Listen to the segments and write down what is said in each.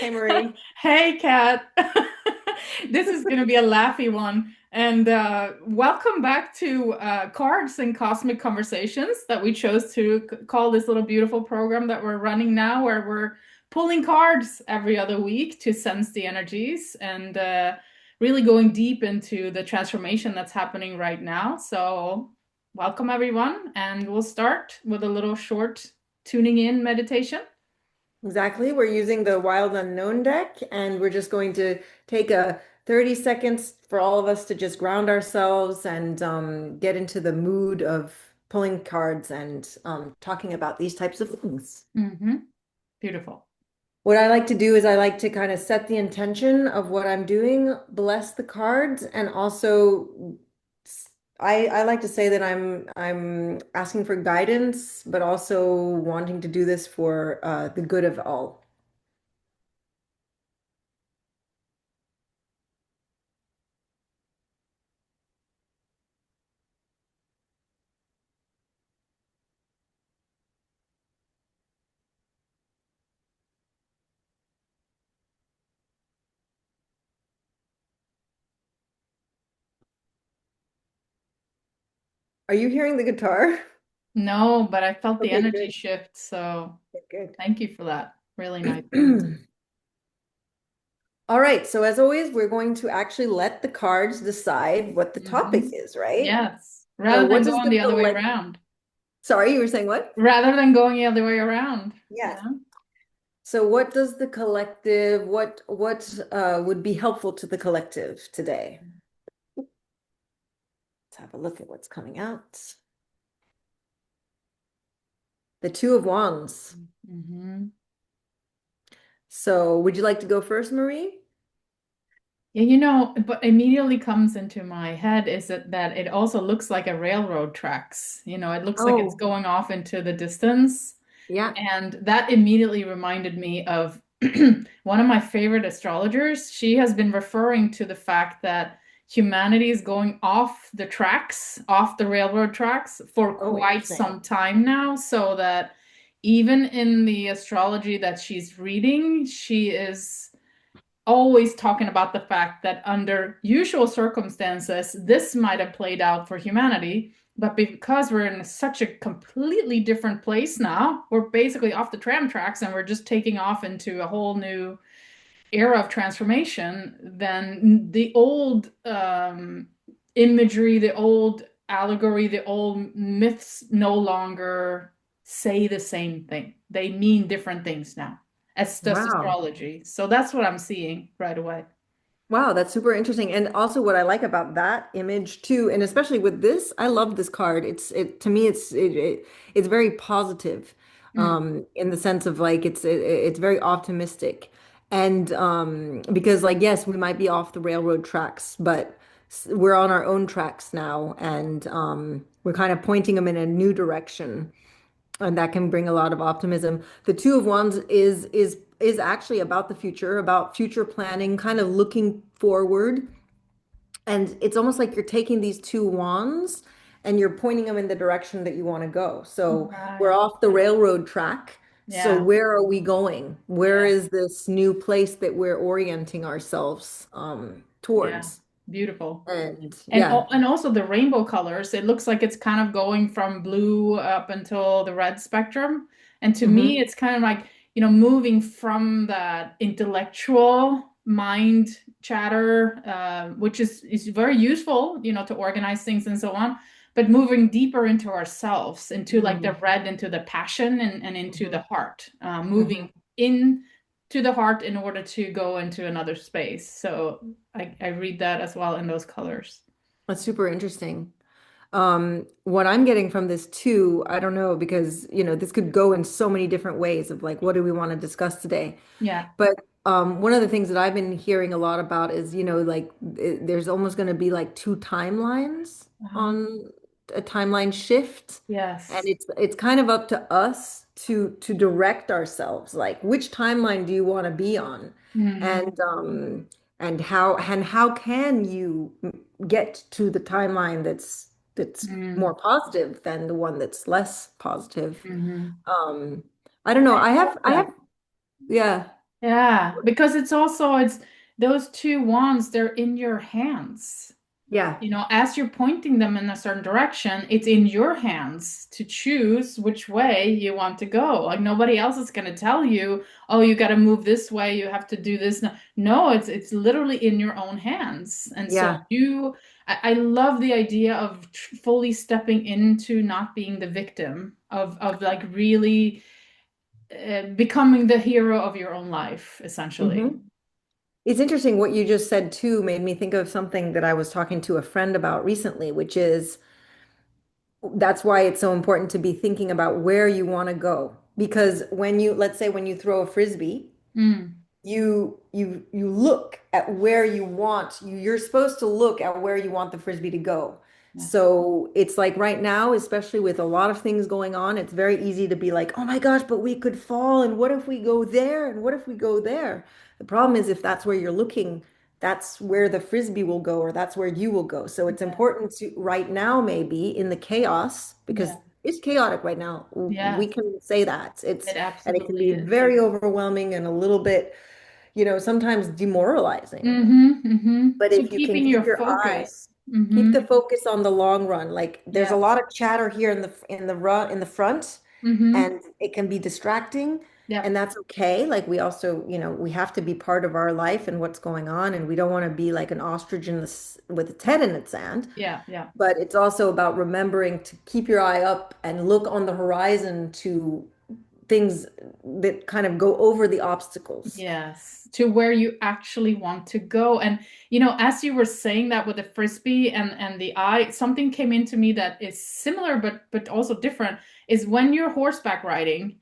Hey, Marie. Hey, Kat. This is going to be a laughy one. And welcome back to Cards and Cosmic Conversations that we chose to call this little beautiful program that we're running now, where we're pulling cards every other week to sense the energies and really going deep into the transformation that's happening right now. So, welcome, everyone. And we'll start with a little short tuning in meditation. Exactly. We're using the Wild Unknown deck, and we're just going to take a 30 seconds for all of us to just ground ourselves and get into the mood of pulling cards and talking about these types of things. Beautiful. What I like to do is I like to kind of set the intention of what I'm doing, bless the cards, and also I like to say that I'm asking for guidance, but also wanting to do this for the good of all. Are you hearing the guitar? No, but I felt the Okay, energy good. shift, so Good. thank you for that. Really nice one. Good. All right, so as always, we're going to actually let the cards decide what the topic Hmm. is, right? Yes, So rather what than does going the the other way collect? around. Sorry, you were saying what? Rather than going the other way around. Yes. Yeah. So what does the collective, what would be helpful to the collective today? Let's have a look at what's coming out. The Two of Wands. Hmm. So would you like to go first, Marie? Yeah, but immediately comes into my head is that it also looks like a railroad tracks. It looks like it's Oh, going off into the distance. yeah. And that immediately reminded me of one of my favorite astrologers. She has been referring to the fact that humanity is going off the tracks, off the railroad tracks for Oh, quite interesting. some time now, so that even in the astrology that she's reading, she is always talking about the fact that under usual circumstances, this might have played out for humanity. But because we're in such a completely different place now, we're basically off the tram tracks and we're just taking off into a whole new era of transformation. Then the old imagery, the old allegory, the old myths no longer say the same thing. They mean different things now, as does Wow. astrology. So that's what I'm seeing right away. Wow, that's super interesting. And also what I like about that image too, and especially with this, I love this card. It to me it's very positive Mm, in the sense of like it's very optimistic. And because like yes, we might be off the railroad tracks, but we're on our own tracks now and we're kind of pointing them in a new direction and that can bring a lot of optimism. The Two of Wands is actually about the future, about future planning, kind of looking forward. And it's almost like you're taking these two wands and you're pointing them in the direction that you want to go. So we're right. off the railroad track. So Yeah. where are we going? Where Yeah. is this new place that we're orienting ourselves Yeah. towards? Beautiful. And And yeah. and also the rainbow colors, it looks like it's kind of going from blue up until the red spectrum. And to me, Hmm. it's kind of like, moving from that intellectual mind chatter, which is very useful, to organize things and so on, but moving deeper into ourselves, into like the Hmm. red, into the passion and into the Hmm. heart, Hmm. moving in to the heart in order to go into another space. So I read that as well in those colors. That's super interesting. What I'm getting from this too, I don't know, because this could go in so many different ways of like, what do we want to discuss today? Yeah. But one of the things that I've been hearing a lot about is, like there's almost going to be like two timelines Uh-huh. on a timeline shift. And Yes. it's kind of up to us to direct ourselves. Like, which timeline do you want to be on? Hmm. And how can you get to the timeline that's more positive than the one that's less positive? Mm-hmm. Um, I don't know. I I love have that. yeah. Yeah, because it's those two wands, they're in your hands. Yeah. As you're pointing them in a certain direction, it's in your hands to choose which way you want to go. Like nobody else is going to tell you, oh, you got to move this way, you have to do this. No, no, it's literally in your own hands. And so Yeah. I love the idea of fully stepping into not being the victim of like really becoming the hero of your own life, essentially. Hmm. It's interesting what you just said too made me think of something that I was talking to a friend about recently, which is that's why it's so important to be thinking about where you want to go. Because when you, let's say when you throw a frisbee, Mm, you look at where you want you're supposed to look at where you want the frisbee to go. yeah, So it's like right now, especially with a lot of things going on, it's very easy to be like, oh my gosh, but we could fall, and what if we go there, and what if we go there? The problem is if that's where you're looking, that's where the frisbee will go, or that's where you will go. So it's yeah, important to right now, maybe in the chaos, because yeah. it's chaotic right now. We Yes, can say that it's it and it can absolutely be is. very overwhelming and a little bit, sometimes demoralizing. Mm-hmm, mm-hmm. But So if you can keeping your keep your eye, focus. keep Mm-hmm. the focus on the long run. Like there's a Yeah. lot of chatter here in the front, Mm-hmm. and it can be distracting, and Yep. that's okay. Like we also, we have to be part of our life and what's going on, and we don't want to be like an ostrich with its head in its sand. Yeah. Yeah. But it's also about remembering to keep your eye up and look on the horizon to things that kind of go over the obstacles. Yes, to where you actually want to go. And as you were saying that with the frisbee and the eye, something came into me that is similar but also different, is when you're horseback riding,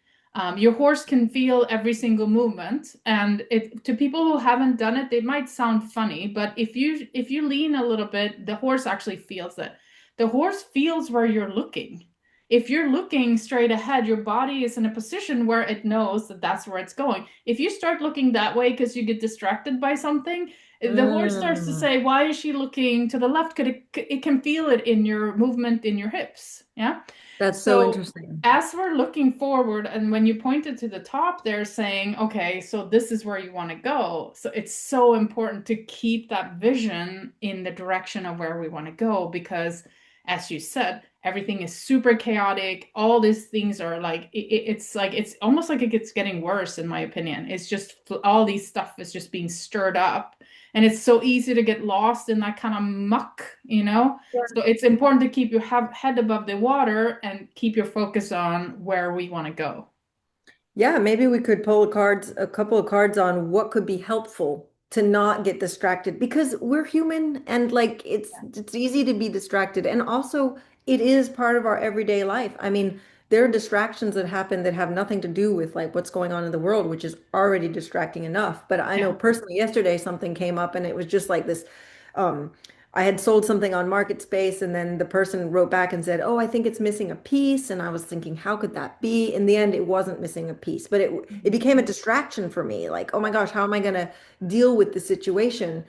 your horse can feel every single movement. And it to people who haven't done it, they might sound funny, but if you lean a little bit, the horse actually feels it. The horse feels where you're looking. If you're looking straight ahead, your body is in a position where it knows that that's where it's going. If you start looking that way because you get distracted by something, the horse starts to Mm, say, "Why is she looking to the left?" Because it can feel it in your movement in your hips. Yeah. that's so So interesting. as we're looking forward, and when you pointed to the top, they're saying, okay, so this is where you want to go. So it's so important to keep that vision in the direction of where we want to go because, as you said, everything is super chaotic. All these things are like, it's like, it's almost like it gets getting worse, in my opinion. It's just all these stuff is just being stirred up. And it's so easy to get lost in that kind of muck. So it's important to keep your head above the water and keep your focus on where we want to go. Yeah, maybe we could pull a couple of cards on what could be helpful to not get distracted because we're human and like it's easy to be distracted, and also it is part of our everyday life. I mean, there are distractions that happen that have nothing to do with like what's going on in the world, which is already distracting enough. But I know Yeah. personally yesterday something came up and it was just like this. um I had sold something on Market Space, and then the person wrote back and said, "Oh, I think it's missing a piece." And I was thinking, how could that be? In the end, it wasn't missing a piece, but it Mhm. became a distraction for me. Like, oh my gosh, how am I going to deal with the situation?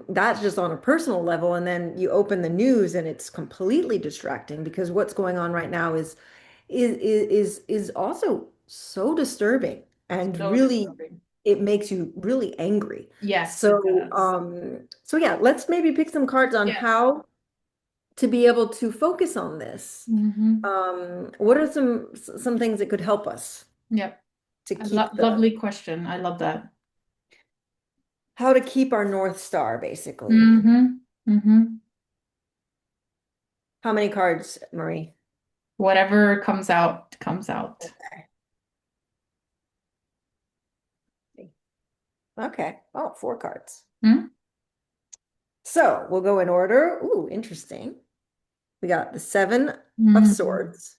That's just on a personal level. And then you open the news, and it's completely distracting because what's going on right now is also so disturbing, and So really disturbing. it makes you really angry. Yes, it So, does. yeah, let's maybe pick some cards on Yes. how to be able to focus on this. Hmm. What are some things that could help us Yep. to A lo keep lovely question. I love that. how to keep our North Star, basically? Hmm. Hmm. How many cards, Marie? Whatever comes out, comes out. Okay. Okay. Oh, 4 cards. Hmm? So we'll go in order. Ooh, interesting. We got the Seven of Hmm. Swords.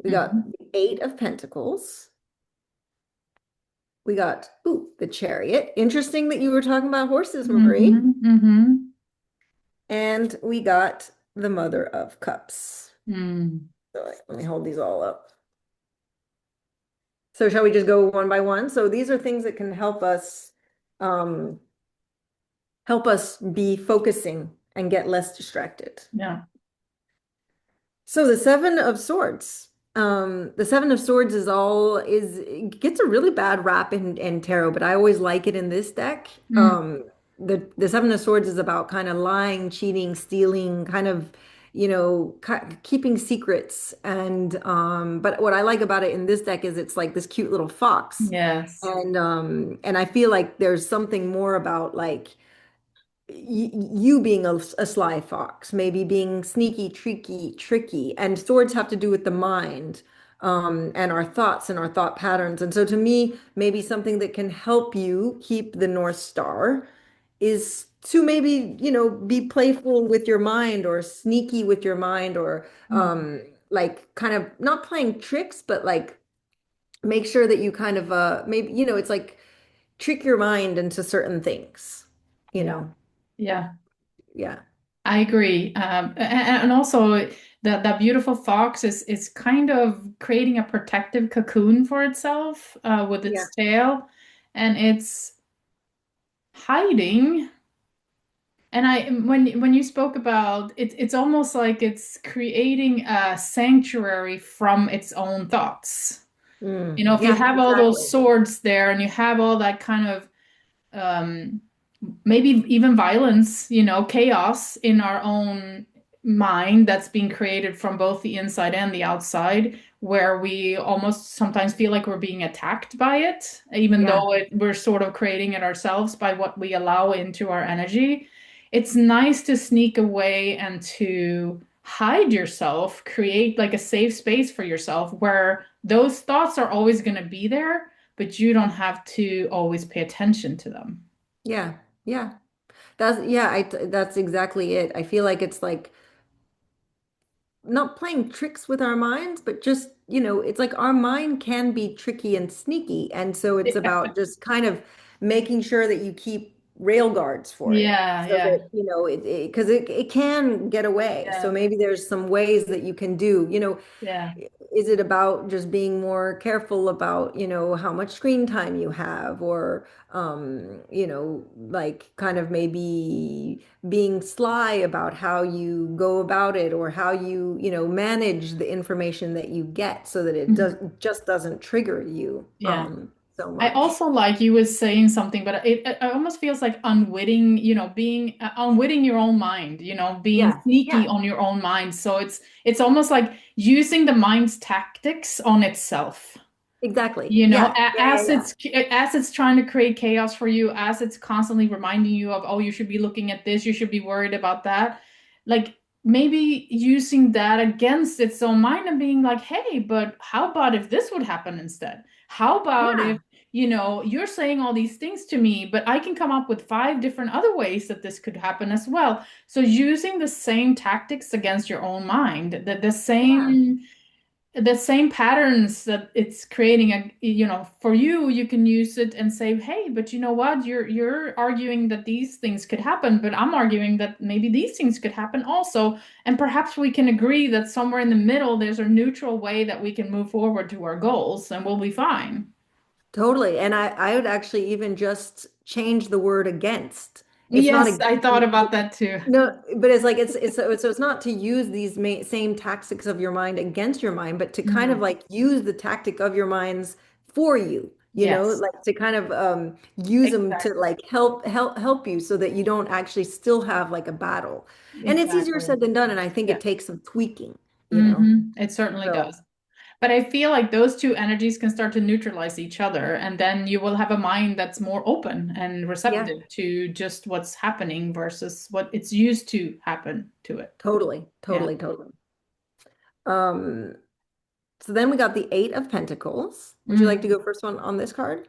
We got Hmm. the Eight of Pentacles. We got, ooh, the Chariot. Interesting that you were talking about horses, Marie. Hmm. Hmm. And we got the Mother of Cups. Hmm. So let me hold these all up. So shall we just go one by one? So these are things that can um, help us be focusing and get less distracted. Yeah. So the Seven of Swords. The Seven of Swords it gets a really bad rap in tarot, but I always like it in this deck. Mm, The Seven of Swords is about kind of lying, cheating, stealing, kind of, keeping secrets. And but what I like about it in this deck is it's like this cute little fox. yes. And I feel like there's something more about like you being a sly fox, maybe being sneaky, tricky, and swords have to do with the mind, and our thoughts and our thought patterns. And so to me, maybe something that can help you keep the North Star is to maybe, be playful with your mind or sneaky with your mind or Mm, like kind of not playing tricks, but like make sure that you kind of maybe, it's like trick your mind into certain things, you yeah. know. Yeah. Yeah. I agree. And also that beautiful fox is kind of creating a protective cocoon for itself with Yeah. its tail, and it's hiding. And when you spoke about it, it's almost like it's creating a sanctuary from its own thoughts. You know, if you Yeah, have all those exactly. swords there and you have all that kind of um, maybe even violence, chaos in our own mind that's being created from both the inside and the outside, where we almost sometimes feel like we're being attacked by it, even Yeah. though we're sort of creating it ourselves by what we allow into our energy. It's nice to sneak away and to hide yourself, create like a safe space for yourself where those thoughts are always going to be there, but you don't have to always pay attention to them. Yeah. Yeah. That's exactly it. I feel like it's like not playing tricks with our minds, but just, it's like our mind can be tricky and sneaky. And so it's about just kind of making sure that you keep rail guards for it Yeah, so yeah, that, because it can get away. So yeah, maybe there's some ways that you can do, yeah. is it about just being more careful about, how much screen time you have or, like kind of maybe being sly about how you go about it or how you, manage the information that you get so that it Mhm. just doesn't trigger you, Yeah. so I much. also like you was saying something, but it almost feels like unwitting, being unwitting your own mind, being Yeah. sneaky Yeah. on your own mind. So it's almost like using the mind's tactics on itself. Exactly. You know, Yeah. Yeah. Yeah. Yeah. as it's trying to create chaos for you, as it's constantly reminding you of, oh, you should be looking at this, you should be worried about that. Like maybe using that against its own mind and being like, hey, but how about if this would happen instead? How about if, Yeah. you're saying all these things to me, but I can come up with five different other ways that this could happen as well. So using the same tactics against your own mind, Yeah. the same patterns that it's creating for you, you can use it and say, hey, but you know what, you're arguing that these things could happen, but I'm arguing that maybe these things could happen also, and perhaps we can agree that somewhere in the middle there's a neutral way that we can move forward to our goals and we'll be fine. Totally. And I would actually even just change the word against. It's not Yes, against. I thought about that too. No, but it's like so it's not to use these same tactics of your mind against your mind, but to kind of Mm, like use the tactic of your minds for you, yes, like to kind of use them to exactly, like help you so that you don't actually still have like a battle. And it's easier exactly. said than done, and I think Yeah. it takes some tweaking. It certainly So does. But I feel like those two energies can start to neutralize each other, and then you will have a mind that's more open and yeah, receptive to just what's happening versus what it's used to happen to it. totally, Yeah. totally, totally. Um, so then we got the Eight of Pentacles. Would you like to Mm. go first one on this card?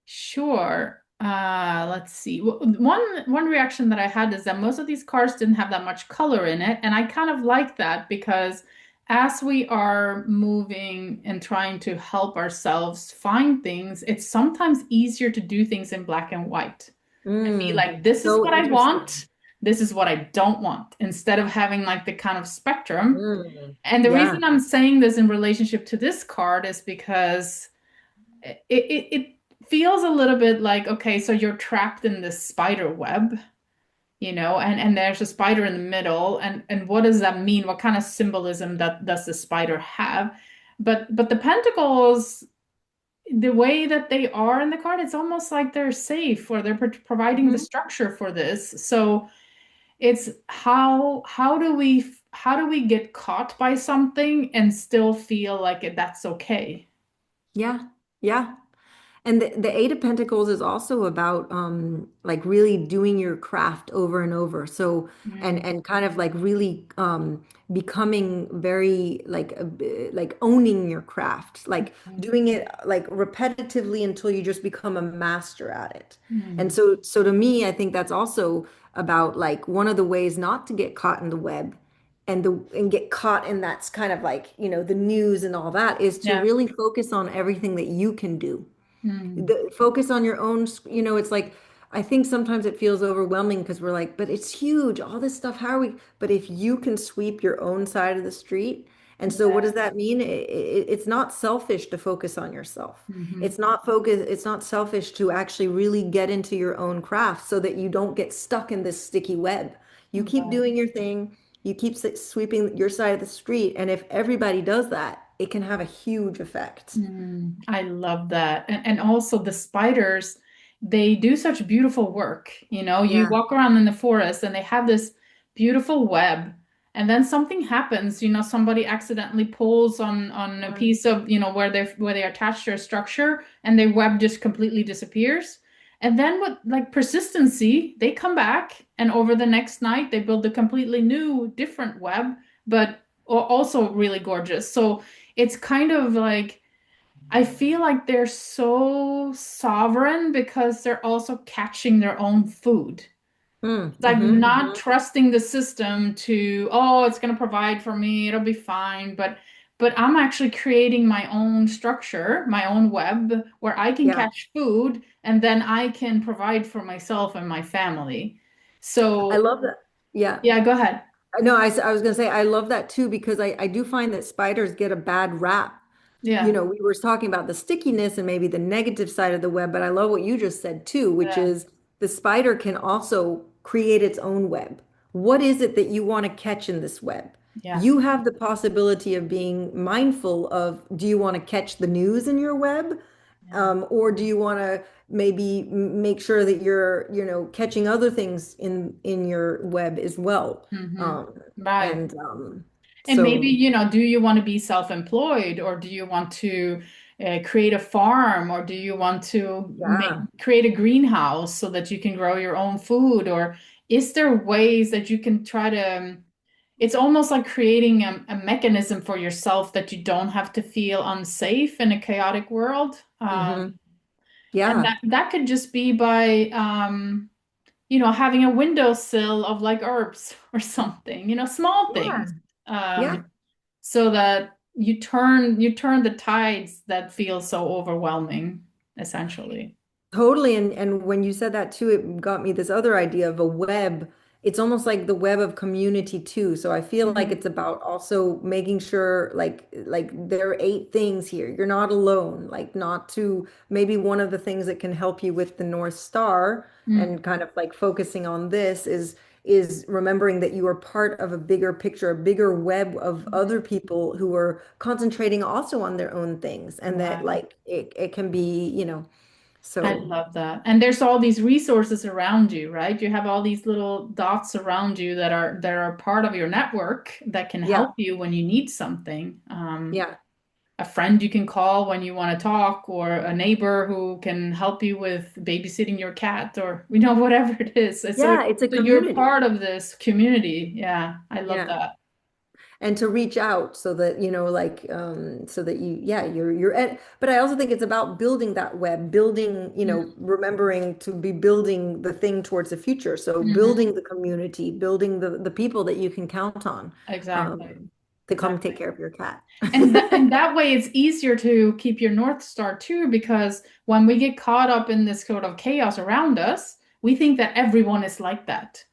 Sure. Let's see. One reaction that I had is that most of these cards didn't have that much color in it, and I kind of like that because as we are moving and trying to help ourselves find things, it's sometimes easier to do things in black and white and be Mm, like, this is so what I interesting. want, this is what I don't want, instead of having like the kind of spectrum. And the Yeah, reason I'm saying this in relationship to this card is because it feels a little bit like, okay, so you're trapped in this spider web, and there's a spider in the middle, and what does that mean? What kind of symbolism that does the spider have? But the pentacles, the way that they are in the card, it's almost like they're safe, or they're providing the Mhm. structure for this. So it's how do we get caught by something and still feel like that's okay? Yeah. Yeah. And the Eight of Pentacles is also about like really doing your craft over and over. So Mm, and kind of like really becoming very like owning your craft, like mm, doing it like repetitively until you just become a master at it. And mm. so to me, I think that's also about like one of the ways not to get caught in the web and get caught in that's kind of like, the news and all that is to Yeah. really focus on everything that you can do, Mm, the focus on your own, it's like I think sometimes it feels overwhelming because we're like, but it's huge, all this stuff, how are we? But if you can sweep your own side of the street, and so what yeah. does that mean? It's not selfish to focus on yourself. Hmm. It's not selfish to actually really get into your own craft so that you don't get stuck in this sticky web. You keep Right. doing your thing, you keep sweeping your side of the street, and if everybody does that, it can have a huge effect. I love that. And also the spiders, they do such beautiful work. You Yeah. walk around in the forest and they have this beautiful web. And then something happens, somebody accidentally pulls on a piece of, where they attach their structure, and their web just completely disappears. And then with like persistency, they come back, and over the next night they build a completely new, different web, but also really gorgeous. So it's kind of like, I feel like they're so sovereign because they're also catching their own food. Mm, It's like not mhm. trusting the system to, oh, it's going to provide for me, it'll be fine. But I'm actually creating my own structure, my own web where I can Yeah, catch food and then I can provide for myself and my family. I So, love that. Yeah. yeah, go ahead. No, I was going to say, I love that too, because I do find that spiders get a bad rap. Yeah. We were talking about the stickiness and maybe the negative side of the web, but I love what you just said too, which Yeah. is the spider can also create its own web. What is it that you want to catch in this web? Yeah. You have the possibility of being mindful of, do you want to catch the news in your web? Yeah. Or do you want to maybe make sure that you're, catching other things in your web as well? Hmm. Um, Right. and And maybe, so, do you want to be self-employed, or do you want to create a farm, or do you want to yeah. create a greenhouse so that you can grow your own food? Or is there ways that you can try to, it's almost like creating a mechanism for yourself that you don't have to feel unsafe in a chaotic world. Hmm. And Yeah. that could just be by, having a windowsill of like herbs or something, small Yeah. things. Yeah. So that you turn the tides that feel so overwhelming, essentially. Totally. And when you said that too, it got me this other idea of a web. It's almost like the web of community too. So I feel like Mhm. it's about also making sure like there are eight things here. You're not alone. Like not to maybe one of the things that can help you with the North Star Mm. and kind of like focusing on this is remembering that you are part of a bigger picture, a bigger web of other people who are concentrating also on their own things, and that Right. like it can be, I so. love that. And there's all these resources around you, right? You have all these little dots around you that are part of your network that can help Yeah, you when you need something. yeah, A friend you can call when you want to talk, or a neighbor who can help you with babysitting your cat, or whatever it is. And so yeah. It's a so you're community. part of this community. Yeah, I love Yeah, that. and to reach out so that like so that yeah, you're at. But I also think it's about building that web, building, remembering to be building the thing towards the future. So Mm-hmm. building the community, building the people that you can count on, Exactly. um, to come take Exactly. care of your cat. And that way it's easier to keep your North Star too, because when we get caught up in this sort of chaos around us, we think that everyone is like that.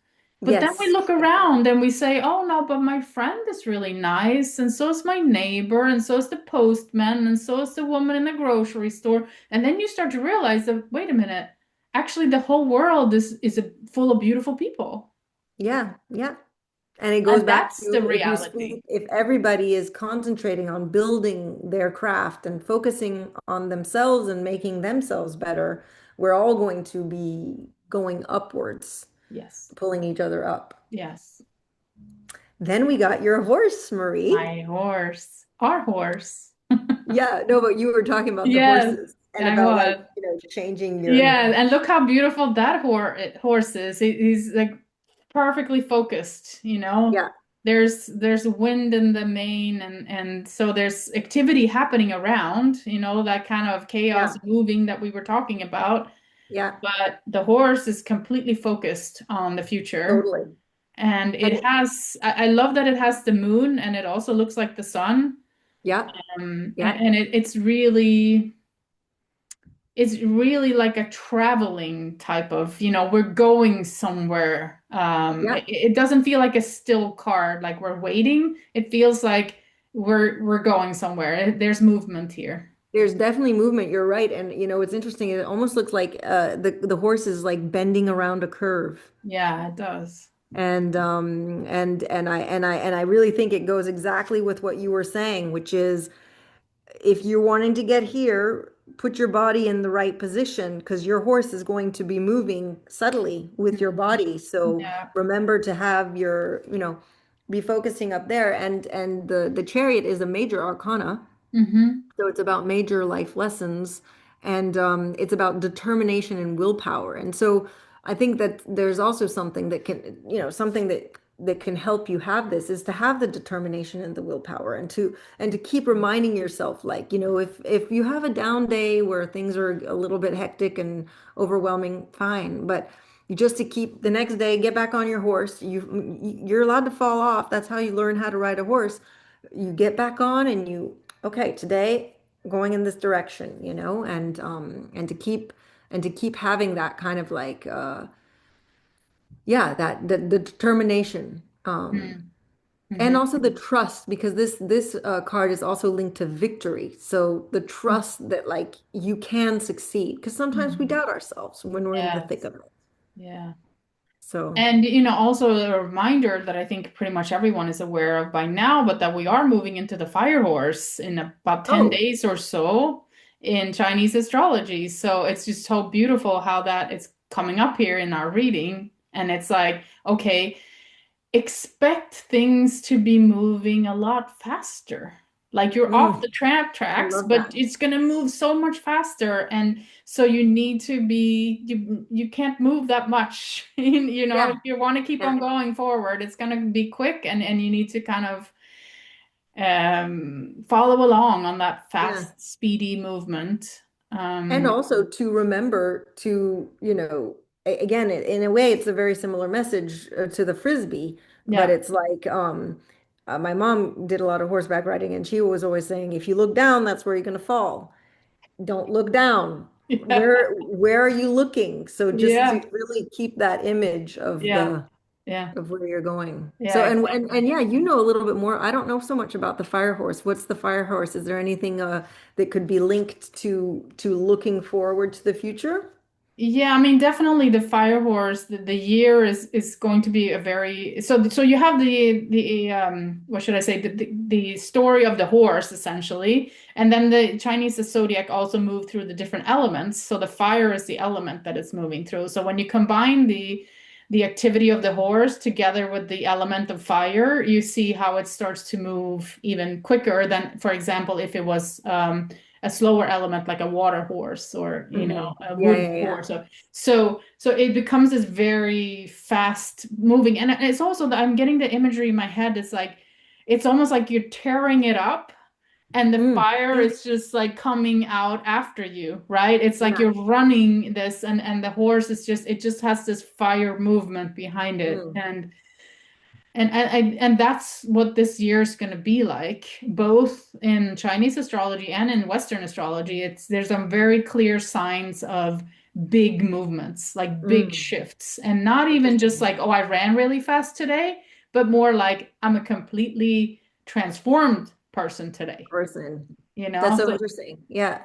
But then we Yes. look around and we say, oh no, but my friend is really nice, and so is my neighbor, and so is the postman, and so is the woman in the grocery store. And then you start to realize that, wait a minute, actually the whole world is full of beautiful people. Yeah, yeah. And it goes And back that's the to if you speak, reality. if everybody is concentrating on building their craft and focusing on themselves and making themselves better, we're all going to be going upwards, Yes. pulling each other up. Yes. Then we got your horse, Marie. My horse. Our horse. Yeah, no, but you were talking about the Yes, horses and I about like, was. changing your, Yeah, and look how beautiful that horse is. He's like perfectly focused, you know. yeah, There's wind in the mane and so there's activity happening around, you know, that kind of chaos yeah, moving that we were talking about. yeah, But the horse is completely focused on the future. totally. And And it has, I love that it has the moon and it also looks like the sun. yeah, yeah, And it's really like a traveling type of, we're going somewhere. yeah. It doesn't feel like a still card, like we're waiting. It feels like we're going somewhere. There's movement here. There's definitely movement. You're right. And it's interesting. It almost looks like the horse is like bending around a curve. Yeah, it does. And I really think it goes exactly with what you were saying, which is if you're wanting to get here, put your body in the right position because your horse is going to be moving subtly with your Mhm. body. So Yeah. remember to have be focusing up there. And the chariot is a major arcana. Hmm. So it's about major life lessons and it's about determination and willpower. And so I think that there's also something that something that can help you have this is to have the determination and the willpower and to keep reminding yourself like, if you have a down day where things are a little bit hectic and overwhelming, fine, but you just to keep the next day, get back on your horse. You're allowed to fall off. That's how you learn how to ride a horse. You get back on and okay, today going in this direction, and to keep having that kind of like yeah, that the determination. And Mm-hmm. also the trust because this card is also linked to victory. So the trust that like you can succeed because sometimes we Hmm. doubt ourselves when we're in the thick Yes. of it. Yeah. So, And also a reminder that I think pretty much everyone is aware of by now, but that we are moving into the fire horse in about 10 oh, days or so in Chinese astrology. So it's just so beautiful how that is coming up here in our reading. And it's like, okay, expect things to be moving a lot faster. Like you're off the tramp I tracks, love but that. it's going to move so much faster. And so you need to be, you can't move that much. If Yeah, you want to keep yeah, on going forward, it's going to be quick and you need to kind of follow along on that yeah. fast, speedy movement. And Um, also to remember to, again, in a way, it's a very similar message to the frisbee, but yeah. it's like my mom did a lot of horseback riding, and she was always saying, if you look down, that's where you're going to fall. Don't look down. Yeah. Where are you looking? So just to Yeah. really keep that image of Yeah. the Yeah. of where you're going. Yeah, So and exactly. yeah, you know a little bit more. I don't know so much about the fire horse. What's the fire horse? Is there anything that could be linked to looking forward to the future? Yeah, I mean, definitely the fire horse. The year is going to be a very so you have the what should I say the story of the horse essentially, and then the Chinese zodiac also moved through the different elements. So the fire is the element that it's moving through. So when you combine the activity of the horse together with the element of fire, you see how it starts to move even quicker than, for example, if it was a slower element like a water horse or a Yeah, wood yeah, yeah. horse. So it becomes this very fast moving, and it's also that I'm getting the imagery in my head. It's like it's almost like you're tearing it up. And the Mm, fire yeah, is just like coming out after you, right? It's like yeah. you're running this, and the horse is just it just has this fire movement behind it, Mm, and that's what this year is going to be like, both in Chinese astrology and in Western astrology. There's some very clear signs of big movements, like big mm. shifts, and not even just Interesting. like, oh, I ran really fast today, but more like I'm a completely transformed person today, Person. you That's know? so So interesting. Yeah.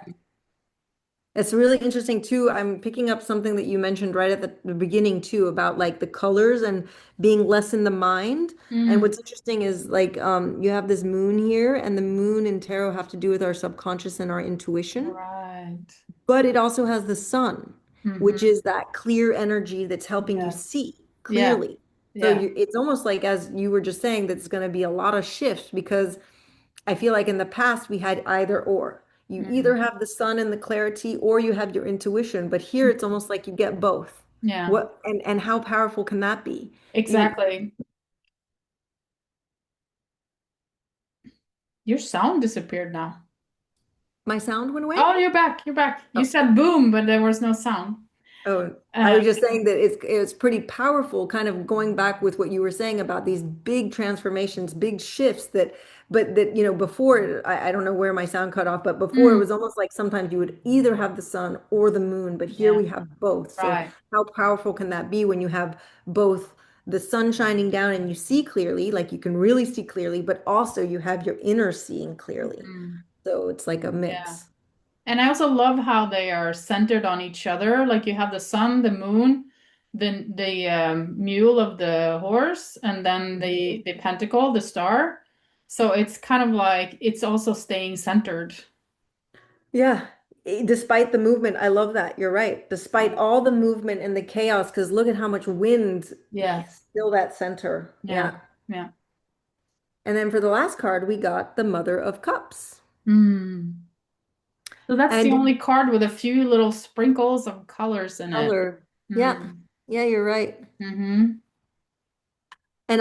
It's really interesting too. I'm picking up something that you mentioned right at the beginning too about like the colors and being less in the mind. And Mm, what's interesting is like you have this moon here, and the moon and tarot have to do with our subconscious and our intuition. right. But it also has the sun, which Mm-hmm. is that clear energy that's helping you Yes. see Yeah. clearly. So Yeah. it's almost like, as you were just saying, that it's going to be a lot of shifts because I feel like in the past we had either or. You Mm, either have the sun and the clarity or you have your intuition, but here it's almost like you get both. yeah. What and how powerful can that be? You Exactly. Your sound disappeared now. my sound went away? Oh, you're back. You're back. You Oh. said boom, but there was no sound. Oh, I Uh, was just saying that it's pretty powerful, kind of going back with what you were saying about these big transformations, big shifts that, but that, before, I don't know where my sound cut off, but before it mm, was almost like sometimes you would either have the sun or the moon, but here yeah. we have both. So Right. how powerful can that be when you have both the sun shining down and you see clearly, like you can really see clearly, but also you have your inner seeing clearly. Mm, So it's like a yeah. mix. And I also love how they are centered on each other. Like you have the sun, the moon, the mule of the horse, and then Mhm. the pentacle, the star. So it's kind of like it's also staying centered. Yeah, despite the movement, I love that. You're right. Despite all the movement and the chaos, because look at how much wind, Yes. still that center. Yeah. Yeah. Yeah. And then for the last card, we got the Mother of Cups. Mm. So that's the And only card with a few little sprinkles of colors in it. color. Yeah. Mm. Yeah, you're right. Mm-hmm. And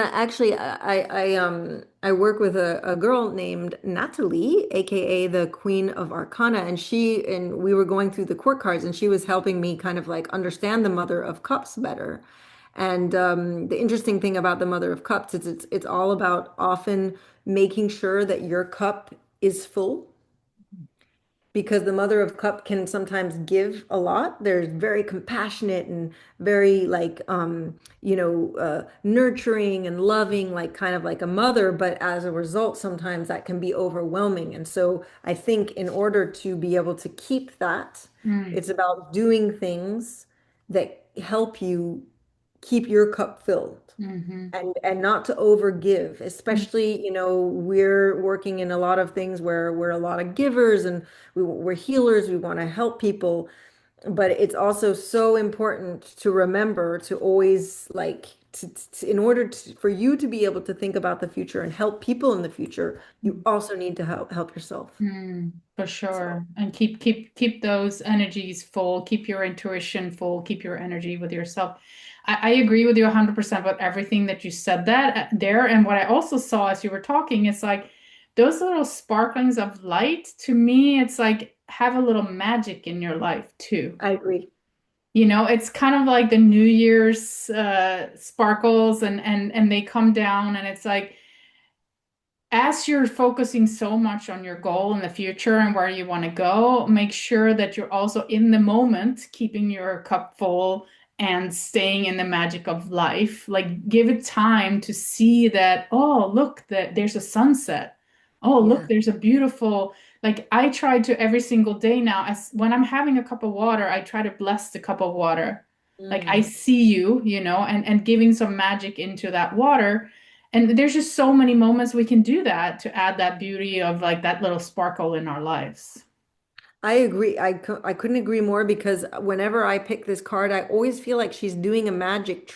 I work with a girl named Natalie, aka the Queen of Arcana, and we were going through the court cards, and she was helping me kind of like understand the Mother of Cups better. And the interesting thing about the Mother of Cups is it's all about often making sure that your cup is full because the mother of cup can sometimes give a lot. They're very compassionate and very like nurturing and loving, like kind of like a mother, but as a result sometimes that can be overwhelming. And so I think in order to be able to keep that, Mm. it's about doing things that help you keep your cup filled Mm-hmm. and not to overgive, especially, we're working in a lot of things where we're a lot of givers and we're healers, we want to help people, but it's also so important to remember to always like in order for you to be able to think about the future and help people in the future, you also need to help yourself. Mm, for So sure. And keep those energies full, keep your intuition full, keep your energy with yourself. I agree with you 100% about everything that you said that there. And what I also saw as you were talking, it's like those little sparklings of light, to me, it's like have a little magic in your life too. I agree. It's kind of like the New Year's sparkles and they come down and it's like as you're focusing so much on your goal in the future and where you want to go, make sure that you're also in the moment, keeping your cup full and staying in the magic of life. Like give it time to see that, oh, look, that there's a sunset. Oh, look, Yeah. there's a beautiful, like I try to every single day now, as when I'm having a cup of water, I try to bless the cup of water. Like I Mm. see you, and giving some magic into that water and there's just so many moments we can do that to add that beauty of like that little sparkle in our lives. I agree. I couldn't agree more because whenever I pick this card, I always feel like she's doing a magic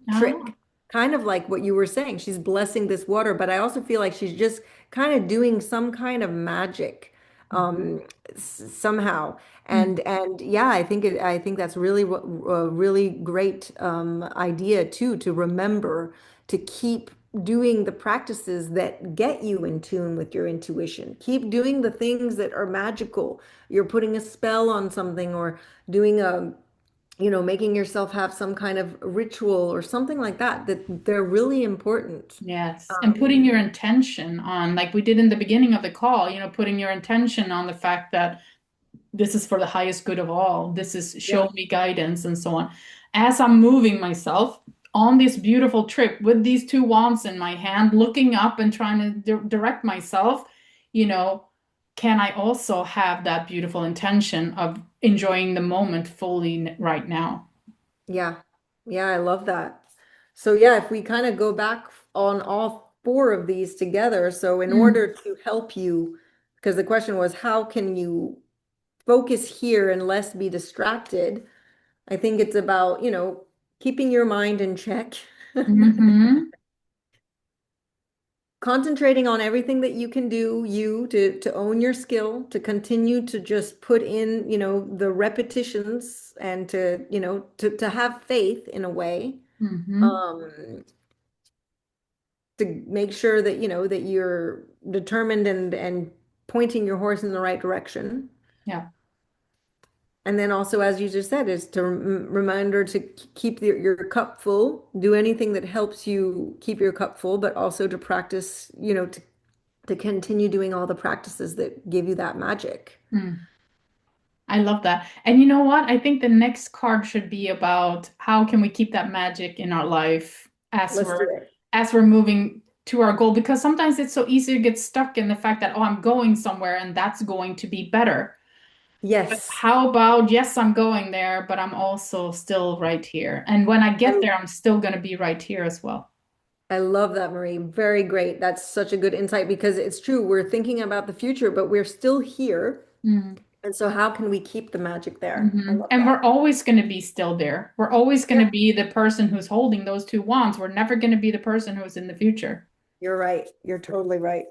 Ah, trick, kind of like what you were saying. She's blessing this water, but I also feel like she's just kind of doing some kind of magic, mhm. somehow. Mm, And yeah, I think that's really a really great idea too, to remember to keep doing the practices that get you in tune with your intuition. Keep doing the things that are magical. You're putting a spell on something or doing making yourself have some kind of ritual or something like that, that they're really important. yes. And putting Um, your intention on, like we did in the beginning of the call, putting your intention on the fact that this is for the highest good of all. This is yeah. show me guidance and so on. As I'm moving myself on this beautiful trip with these two wands in my hand, looking up and trying to direct myself, you know, can I also have that beautiful intention of enjoying the moment fully right now? Yeah. Yeah, I love that. So yeah, if we kind of go back on all four of these together, so in Mm. order to help you, because the question was, how can you focus here and less be distracted? I think it's about, keeping your mind in check, Mm-hmm. concentrating on everything that you can do, to own your skill, to continue to just put in, the repetitions and to have faith in a way. Mm-hmm. Um, to make sure that that you're determined and pointing your horse in the right direction. Yeah. And then also, as you just said, is to reminder to keep your cup full, do anything that helps you keep your cup full, but also to practice, to continue doing all the practices that give you that magic. Mm. I love that. And you know what? I think the next card should be about how can we keep that magic in our life Let's do it. as we're moving to our goal, because sometimes it's so easy to get stuck in the fact that, oh, I'm going somewhere and that's going to be better. But Yes. how about, yes, I'm going there, but I'm also still right here. And when I get I there, I'm still going to be right here as well. I love that, Marie. Very great. That's such a good insight because it's true. We're thinking about the future, but we're still here. Mm. And so how can we keep the magic there? I Hmm. love And we're that. always going to be still there. We're always going to Yep. be the person who's holding those two wands. We're never going to be the person who's in the future. You're right. You're totally right.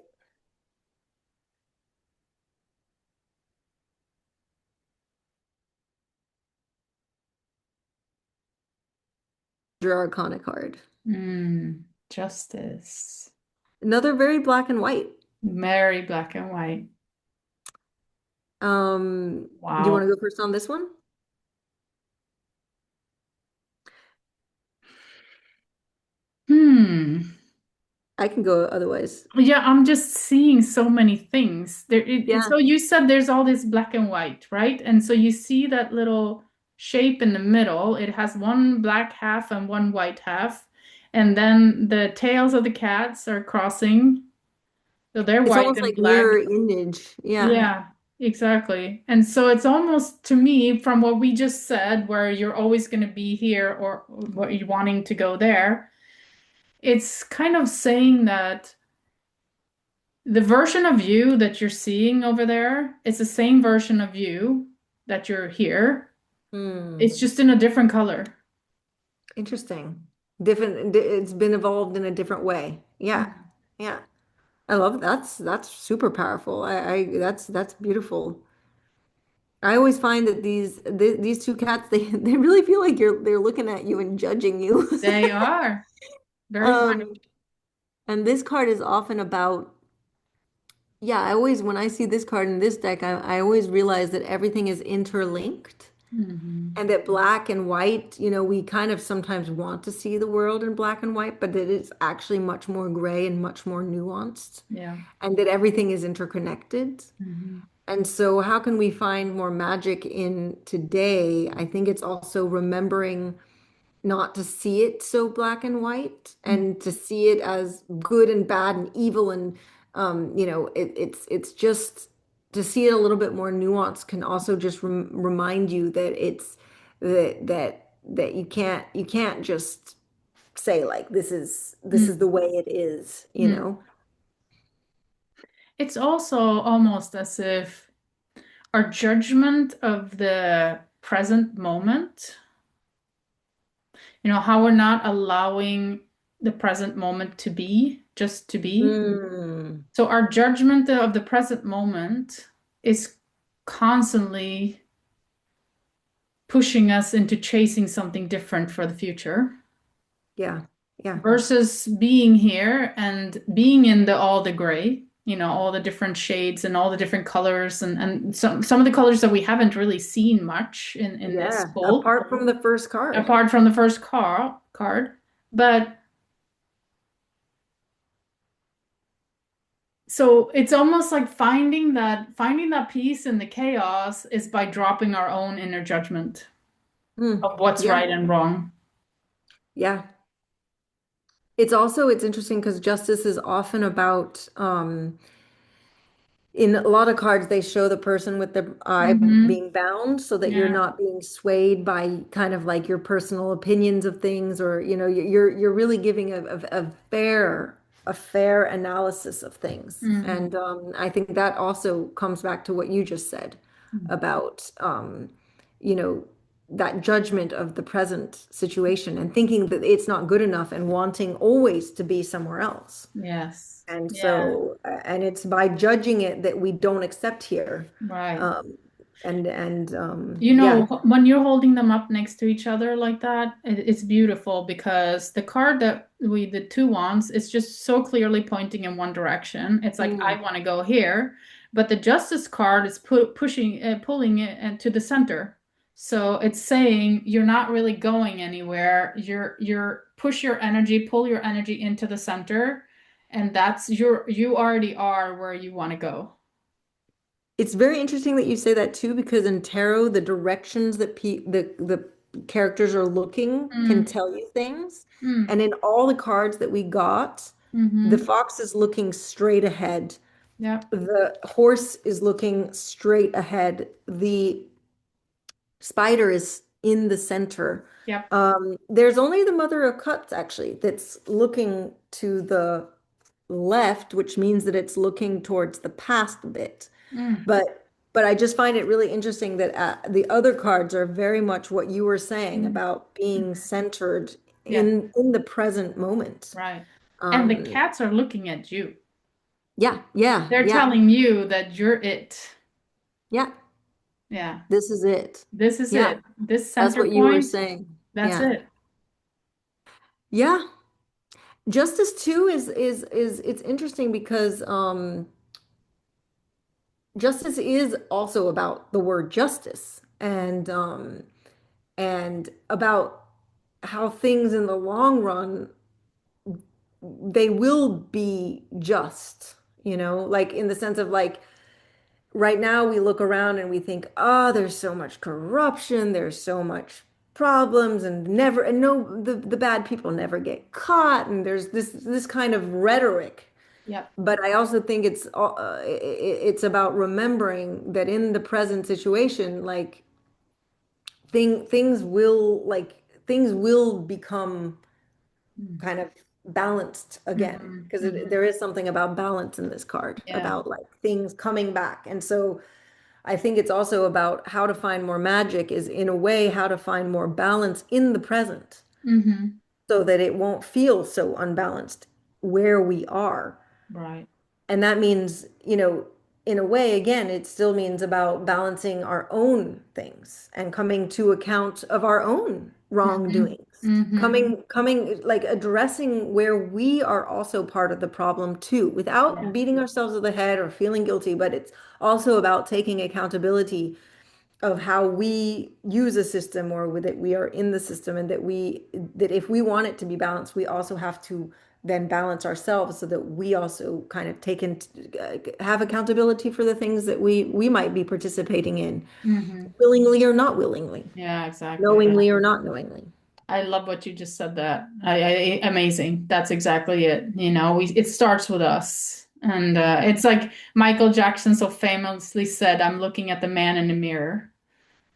Draw Arcana card. Justice. Another very black and white. Very black and white. Do you want Wow. to go first on this one? Hmm. I can go otherwise. Yeah, I'm just seeing so many things. Yeah. So you said there's all this black and white, right? And so you see that little shape in the middle. It has one black half and one white half. And then the tails of the cats are crossing. So they're It's white almost and like black. mirror image. Yeah. Yeah, exactly. And so it's almost to me from what we just said, where you're always going to be here or what you're wanting to go there, it's kind of saying that the version of you that you're seeing over there is the same version of you that you're here. It's Hmm. just in a different color. Interesting. Different. It's been evolved in a different way. Yeah. Mm. Yeah. I love that's super powerful. That's beautiful. I always find that these two cats they really feel like they're looking at you and judging you. They are very funny. Um, and this card is often about, yeah, I always, when I see this card in this deck, I always realize that everything is interlinked Hmm. and that black and white, we kind of sometimes want to see the world in black and white, but that it's actually much more gray and much more nuanced Yeah. and that everything is interconnected. Hmm. And so, how can we find more magic in today? I think it's also remembering not to see it so black and white and to see it as good and bad and evil and it's just to see it a little bit more nuanced can also just remind you that it's that you can't just say like this is the way it is, Mm. It's also almost as if our judgment of the present moment, how we're not allowing the present moment to be just to be. Mm, So our judgment of the present moment is constantly pushing us into chasing something different for the future yeah, yeah, versus being here and being in all the gray, all the different shades and all the different colors and some of the colors that we haven't really seen much in this yeah, poll, apart from the first card. apart from the first card. But so it's almost like finding that peace in the chaos is by dropping our own inner judgment Mm, of what's yeah, right and wrong. yeah. It's interesting because justice is often about in a lot of cards, they show the person with the eye Mm-hmm. being bound so that you're Yeah. not being swayed by kind of like your personal opinions of things, or you're really giving a fair analysis of things. Mm-hmm. And I think that also comes back to what you just said about you know that judgment of the present situation and thinking that it's not good enough and wanting always to be somewhere else. Yes. And Yeah. so, and it's by judging it that we don't accept here. Right. Um, and You yeah, know, when you're holding them up next to each other like that, it's beautiful because the card that the two wands, it's just so clearly pointing in one direction. It's like, I mm, want to go here. But the Justice card is pulling it to the center. So it's saying you're not really going anywhere. You're push your energy, pull your energy into the center, and you already are where you want to go. it's very interesting that you say that too, because in tarot, the directions that the characters are looking can Mm, tell you things. mm, And in all the cards that we got, the mm-hmm. fox is looking straight ahead. Yep. The horse is looking straight ahead. The spider is in the center. Yep. There's only the mother of cups actually that's looking to the left, which means that it's looking towards the past a bit. Mm. But I just find it really interesting that the other cards are very much what you were saying Mm. about being Mhm. centered Yeah, in the present moment. right. And the Um, cats are looking at you. yeah, yeah, They're yeah, telling you that you're it. yeah. Yeah, This is it. this is Yeah, it. This that's center what you were point, saying. that's Yeah. it. Yeah. Justice too is it's interesting because justice is also about the word justice and about how things in the long run they will be just, like in the sense of like right now we look around and we think, oh, there's so much corruption, there's so much problems and no the bad people never get caught and there's this kind of rhetoric. Yep. But I also think it's about remembering that in the present situation, like things will become Mm. kind of balanced again Mhm, because mhm. there is something about balance in this card Yeah. about like things coming back. And so I think it's also about how to find more magic is in a way how to find more balance in the present Hmm. so that it won't feel so unbalanced where we are. Right. And that means, in a way, again, it still means about balancing our own things and coming to account of our own Hmm. wrongdoings. Hmm. Coming, like addressing where we are also part of the problem too, without Yeah. beating ourselves over the head or feeling guilty, but it's also about taking accountability of how we use a system or that we are in the system and that if we want it to be balanced, we also have to then balance ourselves so that we also kind of have accountability for the things that we might be participating in, Hmm. willingly or not willingly, Yeah, exactly. knowingly or not knowingly. I love what you just said that. Amazing. That's exactly it. You know, it starts with us. And it's like Michael Jackson so famously said, I'm looking at the man in the mirror.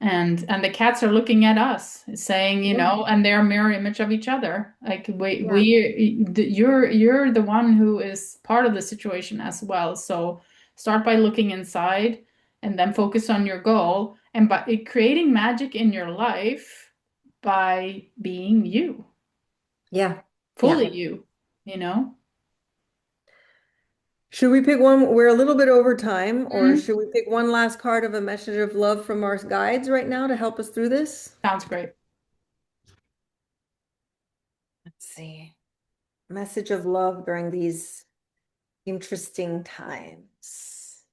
And the cats are looking at us, saying, Yeah, and they're a mirror image of each other. Like yeah, you're the one who is part of the situation as well. So start by looking inside and then focus on your goal and by creating magic in your life by being you, yeah, fully yeah. you. Should we pick one? We're a little bit over time, or Mhm. should we pick one last card of a message of love from our guides right now to help us through this? Sounds great. Let's see. Message of love during these interesting times.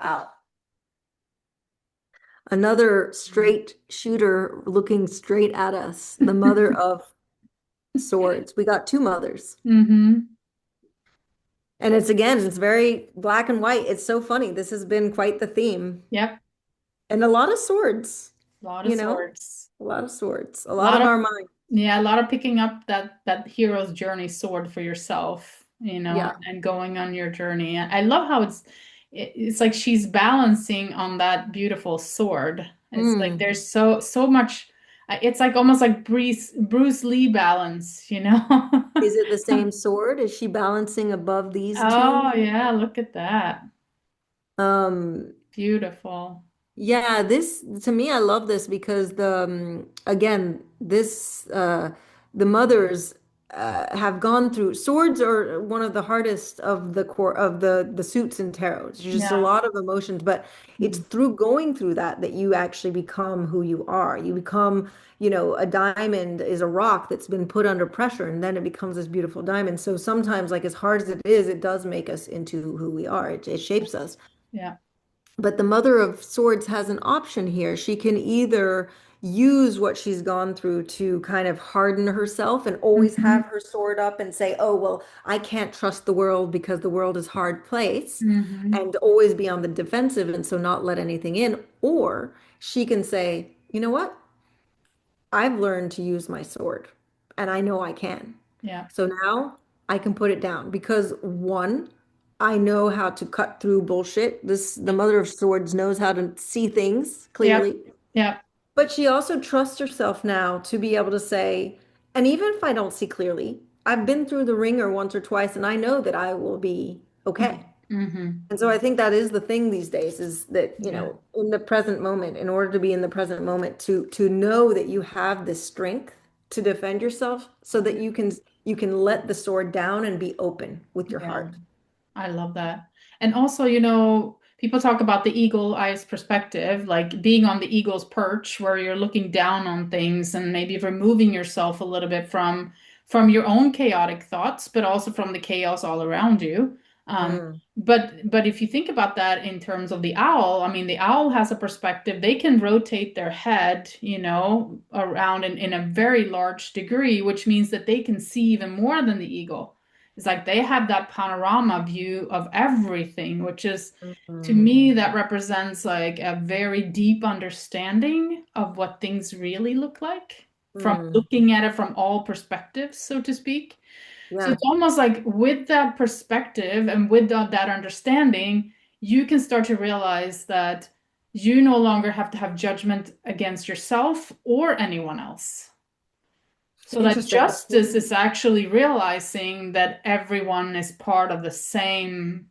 Wow. Another straight shooter looking straight at us, the mother of swords. We got two mothers. Hmm. And it's very black and white. It's so funny. This has been quite the theme. Yep. And a lot of swords, A lot of you know, swords. a lot of swords, a A lot lot of of our mind. Yeah, a lot of picking up that hero's journey sword for yourself Yeah. and going on your journey. I love how it's like she's balancing on that beautiful sword. It's like Mm. there's so much. It's like almost like Bruce Lee balance. Is it the same sword? Is she balancing above these Oh two? yeah, look at that. Um, Beautiful. Yeah, this to me, I love this because again, this the mothers have gone through swords are one of the hardest of the core of the suits in tarot. It's just a Yeah. lot of emotions, but it's Mm. through going through that that you actually become who you are. You become, you know, a diamond is a rock that's been put under pressure and then it becomes this beautiful diamond. So sometimes, like as hard as it is, it does make us into who we are. It shapes us. Yeah. But the Mother of Swords has an option here. She can either use what she's gone through to kind of harden herself and always Hmm. have her sword up and say, oh, well, I can't trust the world because the world is a hard place, Hmm. and always be on the defensive and so not let anything in. Or she can say, you know what? I've learned to use my sword and I know I can. Yeah. So now I can put it down because one, I know how to cut through bullshit. The Mother of Swords knows how to see things Yep. clearly. Yep. But she also trusts herself now to be able to say, and even if I don't see clearly, I've been through the ringer once or twice and I know that I will be okay. Hmm. And so I think that is the thing these days is that, you Yeah. know, in the present moment, in order to be in the present moment, to know that you have the strength to defend yourself so that you can let the sword down and be open with your Yeah. heart. I love that. And also, people talk about the eagle eyes perspective, like being on the eagle's perch where you're looking down on things and maybe removing yourself a little bit from your own chaotic thoughts, but also from the chaos all around you. Mm, But if you think about that in terms of the owl, I mean, the owl has a perspective. They can rotate their head, around in a very large degree, which means that they can see even more than the eagle. It's like they have that panorama view of everything, which is, to me, mm, that represents like a very deep understanding of what things really look like from mm. looking at it from all perspectives, so to speak. So Yeah, it's almost like with that perspective and with that understanding, you can start to realize that you no longer have to have judgment against yourself or anyone else. So that interesting. justice is actually realizing that everyone is part of the same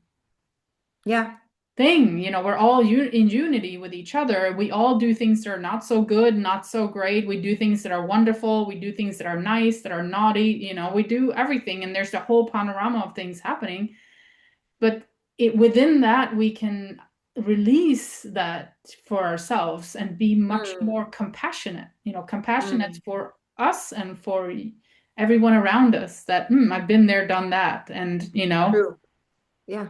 Yeah, thing. We're all in unity with each other. We all do things that are not so good, not so great. We do things that are wonderful. We do things that are nice, that are naughty. We do everything, and there's the whole panorama of things happening. But within that, we can release that for ourselves and be much mm, more compassionate. Compassionate mm. for us and for everyone around us. That I've been there, done that, and True. Yeah.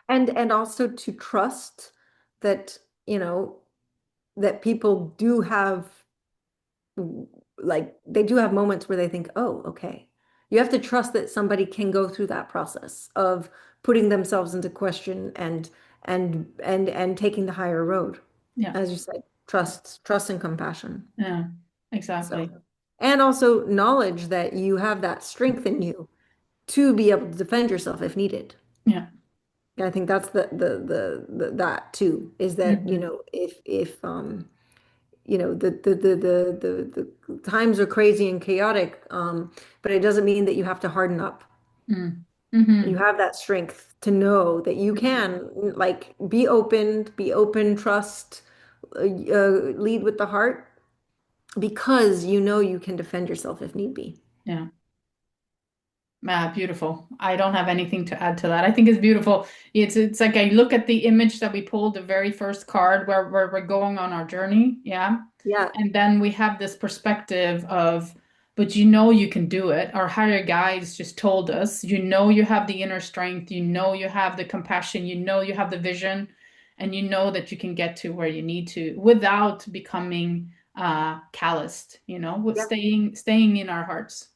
And also to trust that, you know, that people do have like they do have moments where they think, oh, okay. You have to trust that somebody can go through that process of putting themselves into question and taking the higher road. yeah, As you said, trust and compassion. yeah, So, exactly. and also knowledge that you have that strength in you to be able to defend yourself if needed. Yeah. And I think that's the that too, is that, you Hmm. know, if you know the times are crazy and chaotic, but it doesn't mean that you have to harden up. Mm. Hmm. You have that strength to know that you can like be open, trust, lead with the heart because you know you can defend yourself if need be. Yeah. Beautiful. I don't have anything to add to that. I think it's beautiful. It's like I look at the image that we pulled, the very first card where we're going on our journey. Yeah. Yeah, And then we have this perspective of, but you can do it. Our higher guides just told us, you have the inner strength, you have the compassion, you have the vision, and you know that you can get to where you need to without becoming calloused, with yeah. staying in our hearts.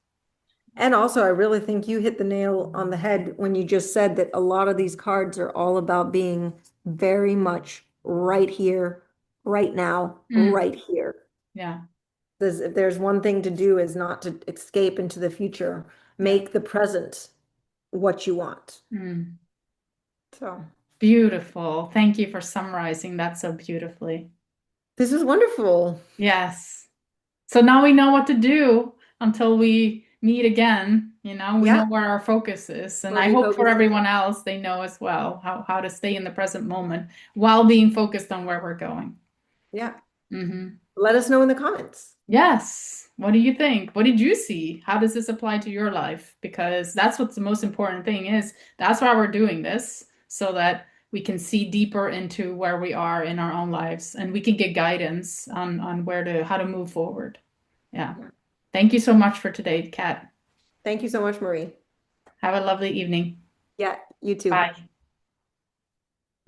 And also, I really think you hit the nail on the head when you just said that a lot of these cards are all about being very much right here, right now, Mm, right here. yeah, If there's one thing to do is not to escape into the future, yeah, make the present, what you want. Mm. So Beautiful. Thank you for summarizing that so beautifully. this is wonderful. Yes. So now we know what to do until we meet again. We know Yeah, where our focus is. And we'll I be hope for focusing. everyone else, they know as well how to stay in the present moment while being focused on where we're going. Yeah. Hmm. Let us know in the comments. Yes. What do you think? What did you see? How does this apply to your life? Because that's what's the most important thing is. That's why we're doing this, so that we can see deeper into where we are in our own lives and we can get guidance on how to move forward. Yeah. Yeah. Thank you so much for today, Kat. Thank you so much, Marie. Have a lovely evening. Yeah, you too. Bye.